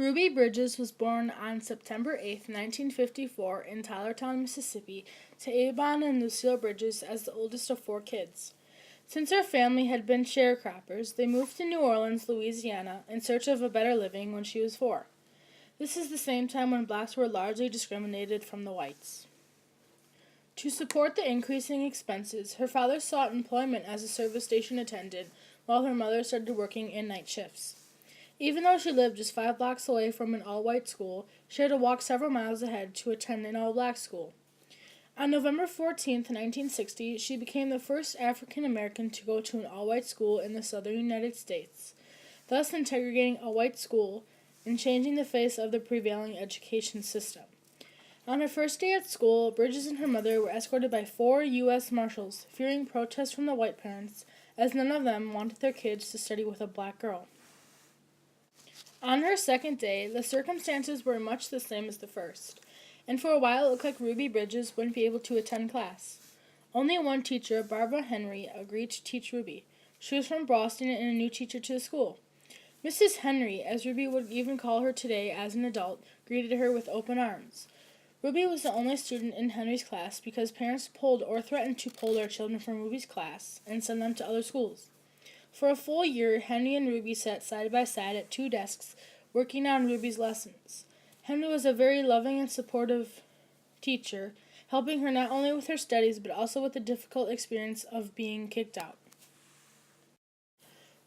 Ruby Bridges was born on September 8, 1954, in Tylertown, Mississippi, to Avon and Lucille Bridges as the oldest of four kids. Since her family had been sharecroppers, they moved to New Orleans, Louisiana, in search of a better living when she was 4. This is the same time when blacks were largely discriminated from the whites. To support the increasing expenses, her father sought employment as a service station attendant, while her mother started working in night shifts. Even though she lived just 5 blocks away from an all-white school, she had to walk several miles ahead to attend an all-black school. On November 14, 1960, she became the first African American to go to an all-white school in the southern United States, thus integrating a white school and changing the face of the prevailing education system. On her first day at school, Bridges and her mother were escorted by 4 U.S. Marshals, fearing protests from the white parents, as none of them wanted their kids to study with a black girl. On her second day, the circumstances were much the same as the first, and for a while it looked like Ruby Bridges wouldn't be able to attend class. Only one teacher, Barbara Henry, agreed to teach Ruby. She was from Boston and a new teacher to the school. Mrs. Henry, as Ruby would even call her today as an adult, greeted her with open arms. Ruby was the only student in Henry's class because parents pulled or threatened to pull their children from Ruby's class and send them to other schools. For a full year, Henry and Ruby sat side by side at 2 desks, working on Ruby's lessons. Henry was a very loving and supportive teacher, helping her not only with her studies but also with the difficult experience of being kicked out.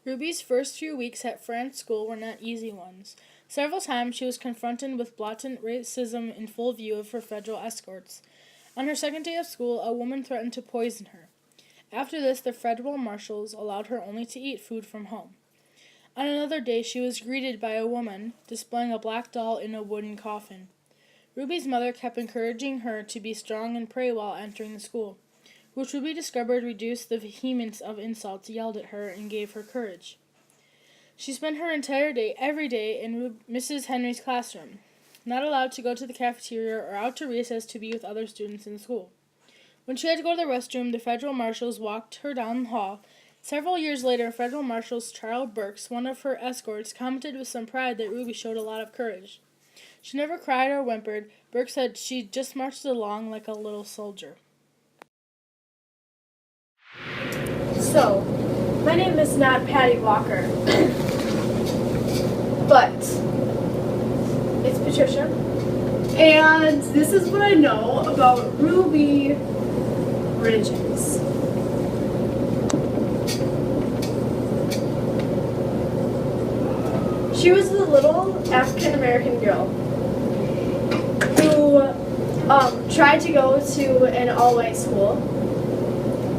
Ruby's first few weeks at France school were not easy ones. Several times she was confronted with blatant racism in full view of her federal escorts. On her second day of school, a woman threatened to poison her. After this, the federal marshals allowed her only to eat food from home. On another day, she was greeted by a woman displaying a black doll in a wooden coffin. Ruby's mother kept encouraging her to be strong and pray while entering the school, which Ruby discovered reduced the vehemence of insults yelled at her and gave her courage. She spent her entire day, every day, in Mrs. Henry's classroom, not allowed to go to the cafeteria or out to recess to be with other students in the school. When she had to go to the restroom, the federal marshals walked her down the hall. Several years later, Federal Marshals Charles Burks, one of her escorts, commented with some pride that Ruby showed a lot of courage. She never cried or whimpered. Burks said she just marched along like a little soldier. So, my name is not Patty Walker, but it's Patricia, and this is what I know about Ruby Bridges. She was a little African-American girl who tried to go to an all-white school,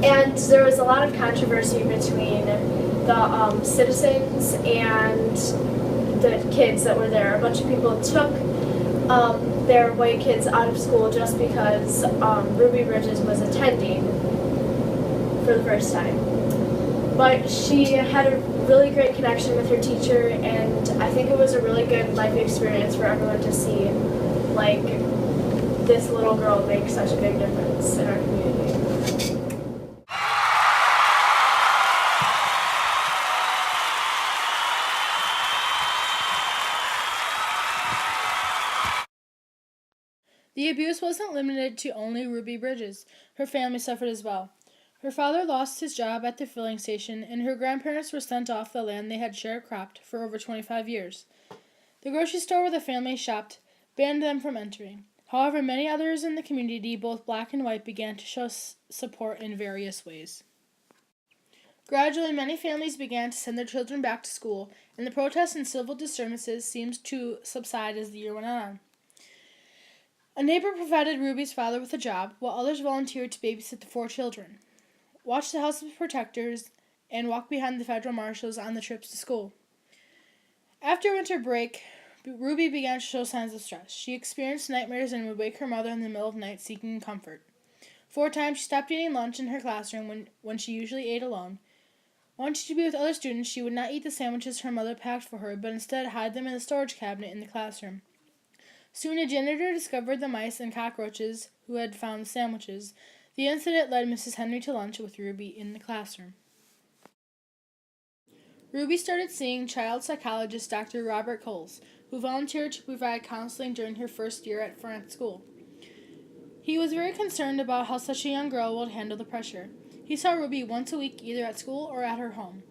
and there was a lot of controversy between the citizens and the kids that were there. A bunch of people took their white kids out of school just because Ruby Bridges was attending for the first time. But she had a really great connection with her teacher, and I think it was a really good life experience for everyone to see, like, this little girl make such a big difference in our community. The abuse wasn't limited to only Ruby Bridges. Her family suffered as well. Her father lost his job at the filling station, and her grandparents were sent off the land they had sharecropped for over 25 years. The grocery store where the family shopped banned them from entering. However, many others in the community, both black and white, began to show support in various ways. Gradually, many families began to send their children back to school, and the protests and civil disturbances seemed to subside as the year went on. A neighbor provided Ruby's father with a job, while others volunteered to babysit the 4 children, watch the house of protectors, and walk behind the federal marshals on the trips to school. After winter break, Ruby began to show signs of stress. She experienced nightmares and would wake her mother in the middle of the night seeking comfort. 4 times she stopped eating lunch in her classroom when she usually ate alone. Wanting to be with other students, she would not eat the sandwiches her mother packed for her, but instead hide them in the storage cabinet in the classroom. Soon a janitor discovered the mice and cockroaches who had found the sandwiches. The incident led Mrs. Henry to lunch with Ruby in the classroom. Ruby started seeing child psychologist Dr. Robert Coles, who volunteered to provide counseling during her first year at France school. He was very concerned about how such a young girl would handle the pressure. He saw Ruby once a week either at school or at her home.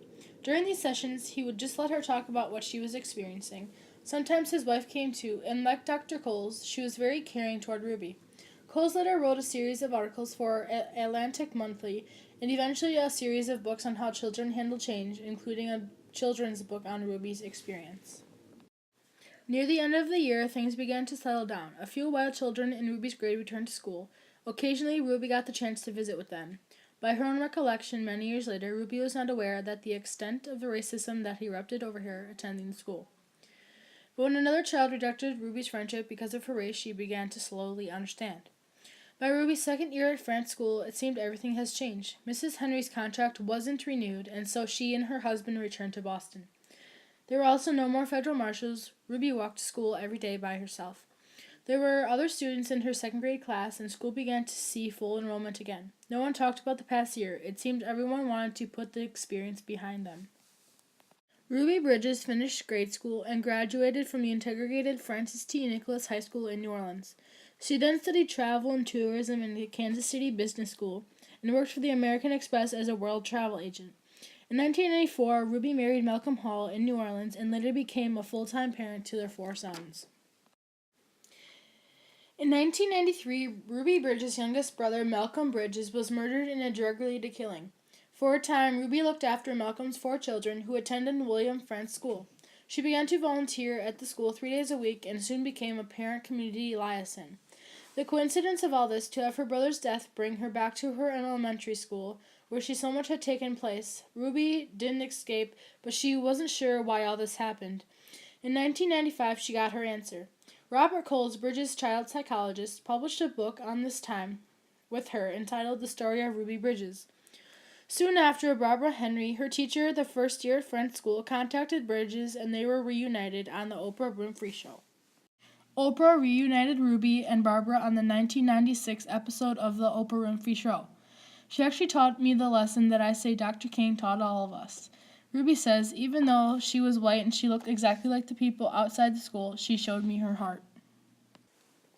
During these sessions, he would just let her talk about what she was experiencing. Sometimes his wife came too, and like Dr. Coles, she was very caring toward Ruby. Coles later wrote a series of articles for Atlantic Monthly, and eventually a series of books on how children handle change, including a children's book on Ruby's experience. Near the end of the year, things began to settle down. A few while children in Ruby's grade returned to school. Occasionally, Ruby got the chance to visit with them. By her own recollection, many years later, Ruby was not aware that the extent of the racism that erupted over her attending school. But when another child rejected Ruby's friendship because of her race, she began to slowly understand. By Ruby's second year at France school, it seemed everything has changed. Mrs. Henry's contract wasn't renewed, and so she and her husband returned to Boston. There were also no more federal marshals. Ruby walked to school every day by herself. There were other students in her second grade class, and school began to see full enrollment again. No one talked about the past year. It seemed everyone wanted to put the experience behind them. Ruby Bridges finished grade school and graduated from the integrated Francis T. Nicholas High School in New Orleans. She then studied travel and tourism in the Kansas City Business School and worked for the American Express as a world travel agent. In 1994, Ruby married Malcolm Hall in New Orleans and later became a full-time parent to their 4 sons. In 1993, Ruby Bridges' youngest brother, Malcolm Bridges, was murdered in a drug-related killing. For a time, Ruby looked after Malcolm's 4 children, who attended William Frantz School. She began to volunteer at the school 3 days a week and soon became a parent community liaison. The coincidence of all this to have her brother's death bring her back to her elementary school, where so much had taken place. Ruby didn't escape, but she wasn't sure why all this happened. In 1995, she got her answer. Robert Coles, Bridges' child psychologist, published a book on this time with her entitled The Story of Ruby Bridges. Soon after, Barbara Henry, her teacher the first year at Friends School, contacted Bridges and they were reunited on the Oprah Winfrey Show. Oprah reunited Ruby and Barbara on the 1996 episode of the Oprah Winfrey Show. She actually taught me the lesson that I say Dr. King taught all of us. Ruby says, even though she was white and she looked exactly like the people outside the school, she showed me her heart.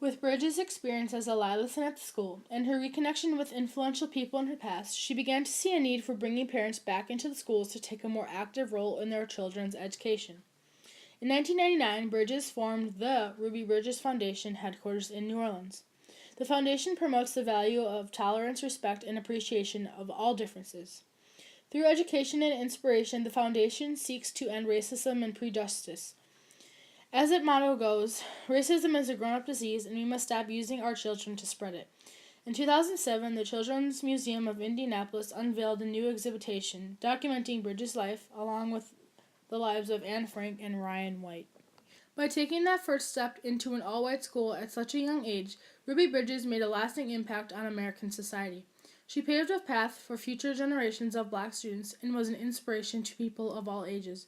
With Bridges' experience as a liaison at the school and her reconnection with influential people in her past, she began to see a need for bringing parents back into the schools to take a more active role in their children's education. In 1999, Bridges formed the Ruby Bridges Foundation headquarters in New Orleans. The foundation promotes the value of tolerance, respect, and appreciation of all differences. Through education and inspiration, the foundation seeks to end racism and prejudice. As its motto goes, racism is a grown-up disease and we must stop using our children to spread it. In 2007, the Children's Museum of Indianapolis unveiled a new exhibition documenting Bridges' life along with the lives of Anne Frank and Ryan White. By taking that first step into an all-white school at such a young age, Ruby Bridges made a lasting impact on American society. She paved a path for future generations of black students and was an inspiration to people of all ages.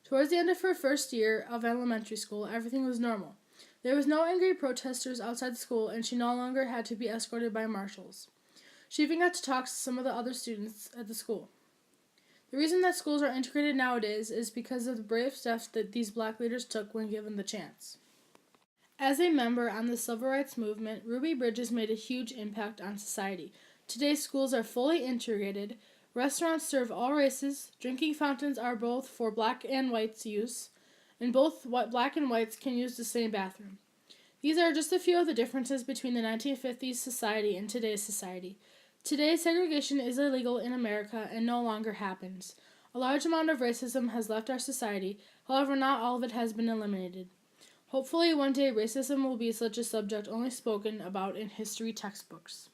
Towards the end of her first year of elementary school, everything was normal. There was no angry protesters outside the school, and she no longer had to be escorted by marshals. She even got to talk to some of the other students at the school. The reason that schools are integrated nowadays is because of the brave steps that these black leaders took when given the chance. As a member on the civil rights movement, Ruby Bridges made a huge impact on society. Today's schools are fully integrated. Restaurants serve all races. Drinking fountains are both for black and whites use, and both black and whites can use the same bathroom. These are just a few of the differences between the 1950s society and today's society. Today, segregation is illegal in America and no longer happens. A large amount of racism has left our society, however, not all of it has been eliminated. Hopefully, one day racism will be such a subject only spoken about in history textbooks.